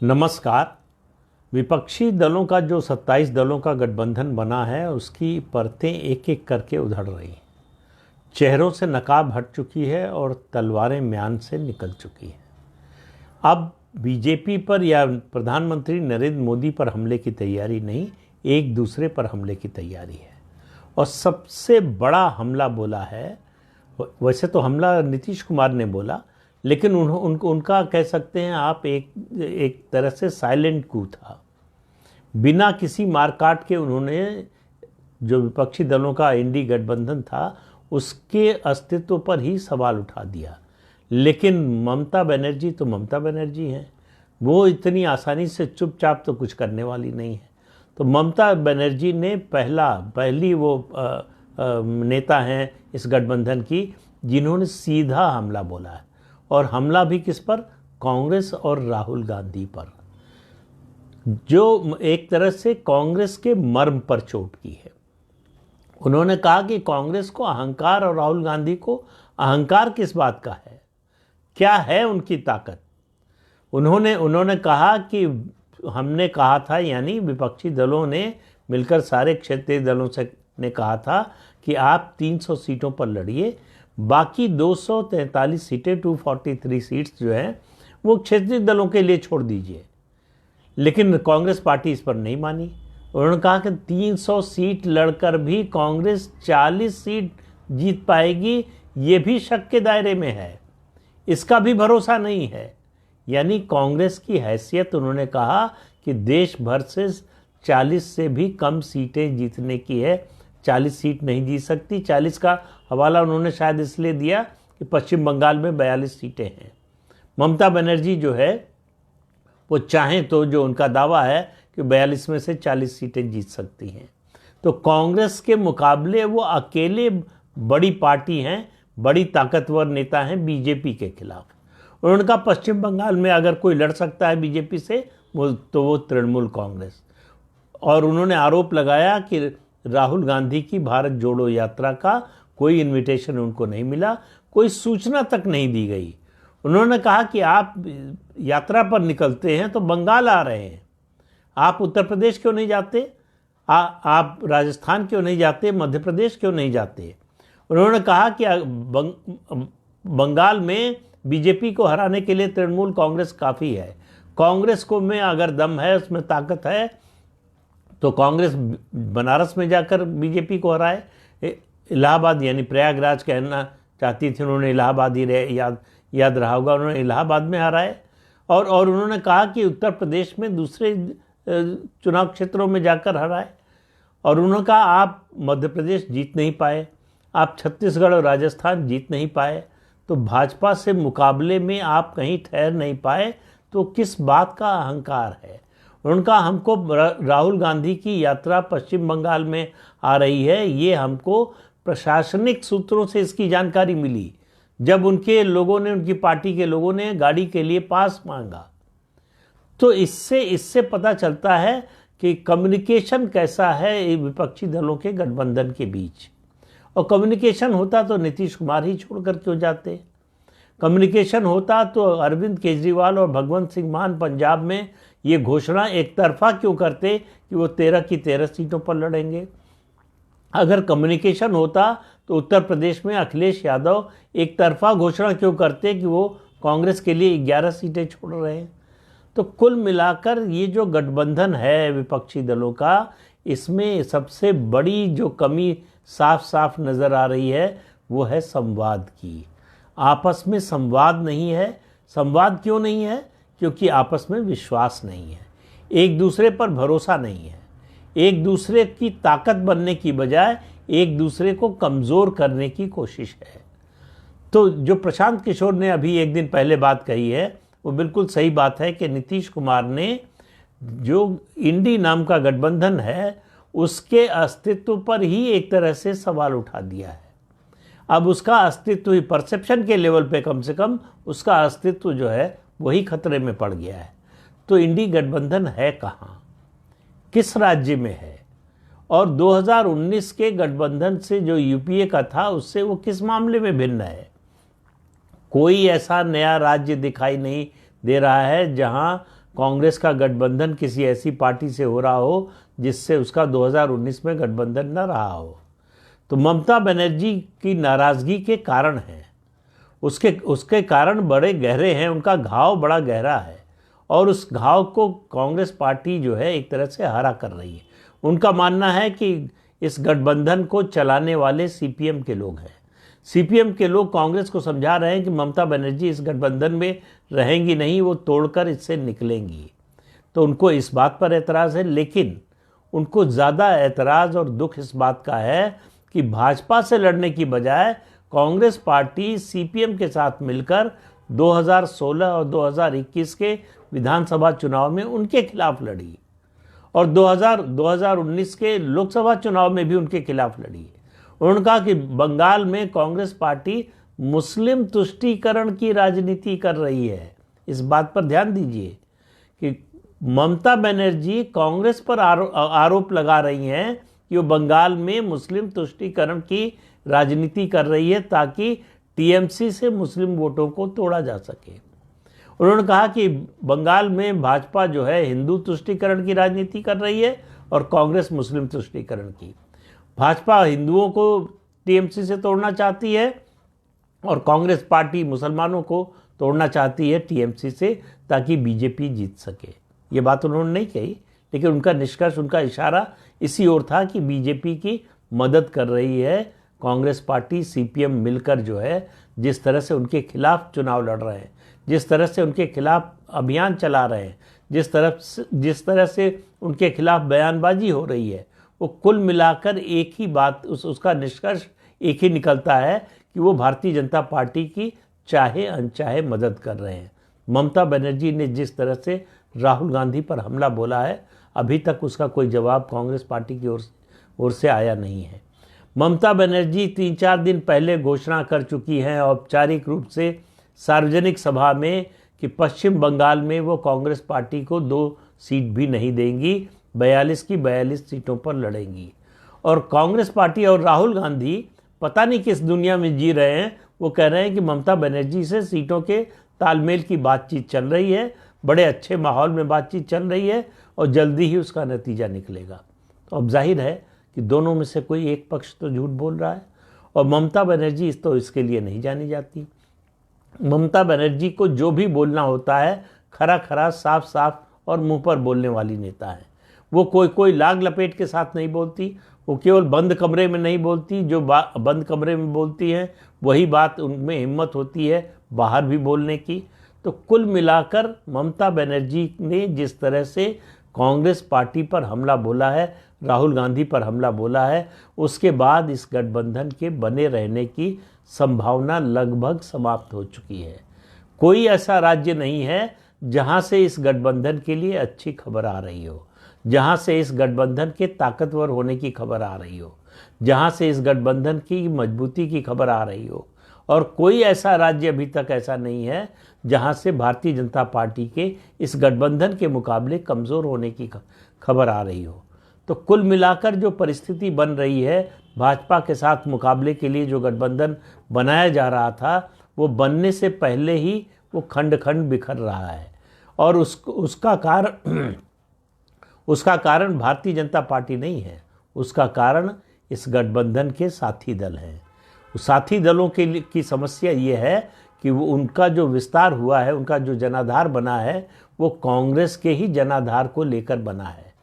नमस्कार। विपक्षी दलों का जो 27 दलों का गठबंधन बना है उसकी परतें एक एक करके उधड़ रही हैं। चेहरों से नकाब हट चुकी है और तलवारें म्यान से निकल चुकी हैं। अब बीजेपी पर या प्रधानमंत्री नरेंद्र मोदी पर हमले की तैयारी नहीं, एक दूसरे पर हमले की तैयारी है। और सबसे बड़ा हमला बोला है, वैसे तो हमला नीतीश कुमार ने बोला, लेकिन उनका कह सकते हैं आप एक तरह से साइलेंट कू था। बिना किसी मारकाट के उन्होंने जो विपक्षी दलों का इंडी गठबंधन था उसके अस्तित्व पर ही सवाल उठा दिया। लेकिन ममता बनर्जी तो ममता बनर्जी हैं, वो इतनी आसानी से चुपचाप तो कुछ करने वाली नहीं है। तो ममता बनर्जी ने पहली वो नेता हैं इस गठबंधन की जिन्होंने सीधा हमला बोला है, और हमला भी किस पर? कांग्रेस और राहुल गांधी पर, जो एक तरह से कांग्रेस के मर्म पर चोट की है। उन्होंने कहा कि कांग्रेस को अहंकार और राहुल गांधी को अहंकार किस बात का है, क्या है उनकी ताकत। उन्होंने कहा कि हमने कहा था, यानी विपक्षी दलों ने मिलकर सारे क्षेत्रीय दलों से ने कहा था कि आप 300 सीटों पर लड़िए, बाकी 243 सीटें 243 सीट्स जो हैं वो क्षेत्रीय दलों के लिए छोड़ दीजिए। लेकिन कांग्रेस पार्टी इस पर नहीं मानी। उन्होंने कहा कि 300 सीट लड़कर भी कांग्रेस 40 सीट जीत पाएगी, ये भी शक के दायरे में है, इसका भी भरोसा नहीं है। यानी कांग्रेस की हैसियत उन्होंने कहा कि देश भर से 40 से भी कम सीटें जीतने की है, 40 सीट नहीं जीत सकती। 40 का हवाला उन्होंने शायद इसलिए दिया कि पश्चिम बंगाल में 42 सीटें हैं। ममता बनर्जी जो है वो चाहें तो, जो उनका दावा है कि 42 में से 40 सीटें जीत सकती हैं। तो कांग्रेस के मुकाबले वो अकेले बड़ी पार्टी हैं, बड़ी ताकतवर नेता हैं बीजेपी के खिलाफ। उन्होंने कहा पश्चिम बंगाल में अगर कोई लड़ सकता है बीजेपी से तो वो तृणमूल कांग्रेस। और उन्होंने आरोप लगाया कि राहुल गांधी की भारत जोड़ो यात्रा का कोई इनविटेशन उनको नहीं मिला, कोई सूचना तक नहीं दी गई। उन्होंने कहा कि आप यात्रा पर निकलते हैं तो बंगाल आ रहे हैं, आप उत्तर प्रदेश क्यों नहीं जाते, आप राजस्थान क्यों नहीं जाते, मध्य प्रदेश क्यों नहीं जाते। उन्होंने कहा कि बंगाल में बीजेपी को हराने के लिए तृणमूल कांग्रेस काफ़ी है, कांग्रेस को में अगर दम है, उसमें ताकत है, तो कांग्रेस बनारस में जाकर बीजेपी को हराए। इलाहाबाद यानी प्रयागराज कहना चाहती थी उन्होंने, इलाहाबाद ही याद रहा होगा, उन्होंने इलाहाबाद में हराए। और उन्होंने कहा कि उत्तर प्रदेश में दूसरे चुनाव क्षेत्रों में जाकर हराए। और उन्होंने कहा आप मध्य प्रदेश जीत नहीं पाए, आप छत्तीसगढ़ और राजस्थान जीत नहीं पाए, तो भाजपा से मुकाबले में आप कहीं ठहर नहीं पाए, तो किस बात का अहंकार है। उनका हमको राहुल गांधी की यात्रा पश्चिम बंगाल में आ रही है, ये हमको प्रशासनिक सूत्रों से इसकी जानकारी मिली जब उनके लोगों ने, उनकी पार्टी के लोगों ने गाड़ी के लिए पास मांगा। तो इससे पता चलता है कि कम्युनिकेशन कैसा है विपक्षी दलों के गठबंधन के बीच। और कम्युनिकेशन होता तो नीतीश कुमार ही छोड़कर क्यों जाते, कम्युनिकेशन होता तो अरविंद केजरीवाल और भगवंत सिंह मान पंजाब में ये घोषणा एक तरफा क्यों करते कि वो 13 की 13 सीटों पर लड़ेंगे। अगर कम्युनिकेशन होता तो उत्तर प्रदेश में अखिलेश यादव एक तरफा घोषणा क्यों करते कि वो कांग्रेस के लिए 11 सीटें छोड़ रहे हैं। तो कुल मिलाकर ये जो गठबंधन है विपक्षी दलों का, इसमें सबसे बड़ी जो कमी साफ साफ नज़र आ रही है वो है संवाद की। आपस में संवाद नहीं है। संवाद क्यों नहीं है? क्योंकि आपस में विश्वास नहीं है, एक दूसरे पर भरोसा नहीं है। एक दूसरे की ताकत बनने की बजाय एक दूसरे को कमज़ोर करने की कोशिश है। तो जो प्रशांत किशोर ने अभी एक दिन पहले बात कही है वो बिल्कुल सही बात है कि नीतीश कुमार ने जो इंडी नाम का गठबंधन है उसके अस्तित्व पर ही एक तरह से सवाल उठा दिया है। अब उसका अस्तित्व ही परसेप्शन के लेवल पे कम से कम उसका अस्तित्व जो है वही खतरे में पड़ गया है। तो इंडी गठबंधन है कहाँ, किस राज्य में है, और 2019 के गठबंधन से जो यूपीए का था उससे वो किस मामले में भिन्न है। कोई ऐसा नया राज्य दिखाई नहीं दे रहा है जहां कांग्रेस का गठबंधन किसी ऐसी पार्टी से हो रहा हो जिससे उसका 2019 में गठबंधन न रहा हो। तो ममता बनर्जी की नाराज़गी के कारण हैं, उसके कारण बड़े गहरे हैं, उनका घाव बड़ा गहरा है और उस घाव को कांग्रेस पार्टी जो है एक तरह से हरा कर रही है। उनका मानना है कि इस गठबंधन को चलाने वाले सीपीएम के लोग हैं। सीपीएम के लोग कांग्रेस को समझा रहे हैं कि ममता बनर्जी इस गठबंधन में रहेंगी नहीं, वो तोड़कर इससे निकलेंगी। तो उनको इस बात पर एतराज़ है, लेकिन उनको ज़्यादा एतराज़ और दुख इस बात का है कि भाजपा से लड़ने की बजाय कांग्रेस पार्टी सीपीएम के साथ मिलकर 2016 और 2021 के विधानसभा चुनाव में उनके खिलाफ लड़ी और 2019 के लोकसभा चुनाव में भी उनके खिलाफ लड़ी। उन्होंने कहा कि बंगाल में कांग्रेस पार्टी मुस्लिम तुष्टीकरण की राजनीति कर रही है। इस बात पर ध्यान दीजिए कि ममता बनर्जी कांग्रेस पर आरोप लगा रही हैं कि वो बंगाल में मुस्लिम तुष्टीकरण की राजनीति कर रही है ताकि टीएमसी से मुस्लिम वोटों को तोड़ा जा सके। उन्होंने कहा कि बंगाल में भाजपा जो है हिंदू तुष्टीकरण की राजनीति कर रही है और कांग्रेस मुस्लिम तुष्टीकरण की। भाजपा हिंदुओं को टीएमसी से तोड़ना चाहती है और कांग्रेस पार्टी मुसलमानों को तोड़ना चाहती है टीएमसी से ताकि बीजेपी जीत सके। ये बात उन्होंने नहीं कही, लेकिन उनका निष्कर्ष, उनका इशारा इसी ओर था कि बीजेपी की मदद कर रही है कांग्रेस पार्टी, सीपीएम मिलकर जो है जिस तरह से उनके खिलाफ चुनाव लड़ रहे हैं, जिस तरह से उनके खिलाफ अभियान चला रहे हैं, जिस तरह से उनके खिलाफ बयानबाजी हो रही है, वो कुल मिलाकर एक ही बात, उसका निष्कर्ष एक ही निकलता है कि वो भारतीय जनता पार्टी की चाहे अनचाहे मदद कर रहे हैं। ममता बनर्जी ने जिस तरह से राहुल गांधी पर हमला बोला है, अभी तक उसका कोई जवाब कांग्रेस पार्टी की ओर से आया नहीं है। ममता बनर्जी 3-4 दिन पहले घोषणा कर चुकी हैं औपचारिक रूप से सार्वजनिक सभा में कि पश्चिम बंगाल में वो कांग्रेस पार्टी को 2 सीट भी नहीं देंगी, 42 की 42 सीटों पर लड़ेंगी। और कांग्रेस पार्टी और राहुल गांधी पता नहीं किस दुनिया में जी रहे हैं। वो कह रहे हैं कि ममता बनर्जी से सीटों के तालमेल की बातचीत चल रही है, बड़े अच्छे माहौल में बातचीत चल रही है और जल्दी ही उसका नतीजा निकलेगा। तो अब जाहिर है कि दोनों में से कोई एक पक्ष तो झूठ बोल रहा है और ममता बनर्जी इसके लिए नहीं जानी जाती। ममता बनर्जी को जो भी बोलना होता है खरा खरा, साफ साफ और मुंह पर बोलने वाली नेता है। वो कोई लाग लपेट के साथ नहीं बोलती, वो केवल बंद कमरे में नहीं बोलती। जो बंद कमरे में बोलती हैं वही बात उनमें हिम्मत होती है बाहर भी बोलने की। तो कुल मिलाकर ममता बनर्जी ने जिस तरह से कांग्रेस पार्टी पर हमला बोला है, राहुल गांधी पर हमला बोला है, उसके बाद इस गठबंधन के बने रहने की संभावना लगभग समाप्त हो चुकी है। कोई ऐसा राज्य नहीं है जहां से इस गठबंधन के लिए अच्छी खबर आ रही हो, जहां से इस गठबंधन के ताकतवर होने की खबर आ रही हो, जहां से इस गठबंधन की मजबूती की खबर आ रही हो। और कोई ऐसा राज्य अभी तक ऐसा नहीं है जहां से भारतीय जनता पार्टी के इस गठबंधन के मुकाबले कमज़ोर होने की खबर आ रही हो। तो कुल मिलाकर जो परिस्थिति बन रही है, भाजपा के साथ मुकाबले के लिए जो गठबंधन बनाया जा रहा था, वो बनने से पहले ही वो खंड खंड बिखर रहा है। और उसका कारण भारतीय जनता पार्टी नहीं है, उसका कारण इस गठबंधन के साथी दल हैं। साथी दलों की समस्या ये है कि वो उनका जो विस्तार हुआ है, उनका जो जनाधार बना है, वो कांग्रेस के ही जनाधार को लेकर बना है।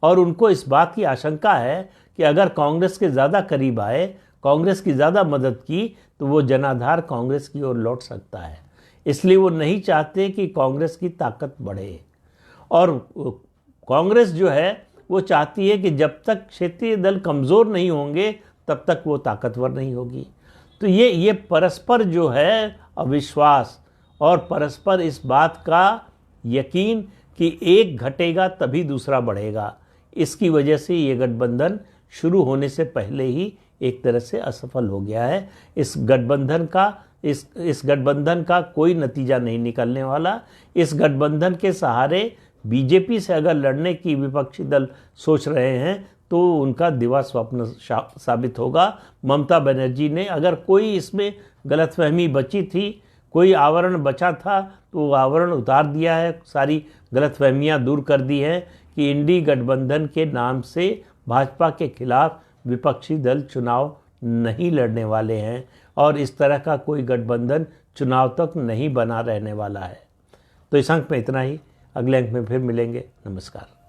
और उनको इस बात की आशंका है कि अगर कांग्रेस के ज़्यादा करीब आए, कांग्रेस की ज़्यादा मदद की, तो वो जनाधार कांग्रेस की ओर लौट सकता है। इसलिए वो नहीं चाहते कि कांग्रेस की ताकत बढ़े। और कांग्रेस जो है वो चाहती है कि जब तक क्षेत्रीय दल कमज़ोर नहीं होंगे तब तक वो ताकतवर नहीं होगी। तो ये परस्पर जो है अविश्वास और परस्पर इस बात का यकीन कि एक घटेगा तभी दूसरा बढ़ेगा, इसकी वजह से ये गठबंधन शुरू होने से पहले ही एक तरह से असफल हो गया है। इस गठबंधन का कोई नतीजा नहीं निकलने वाला। इस गठबंधन के सहारे बीजेपी से अगर लड़ने की विपक्षी दल सोच रहे हैं तो उनका दिवा स्वप्न साबित होगा। ममता बनर्जी ने, अगर कोई इसमें गलतफहमी बची थी, कोई आवरण बचा था तो वो आवरण उतार दिया है, सारी गलतफहमियां दूर कर दी हैं कि इंडी गठबंधन के नाम से भाजपा के खिलाफ विपक्षी दल चुनाव नहीं लड़ने वाले हैं और इस तरह का कोई गठबंधन चुनाव तक नहीं बना रहने वाला है। तो इस अंक में इतना ही, अगले अंक में फिर मिलेंगे। नमस्कार।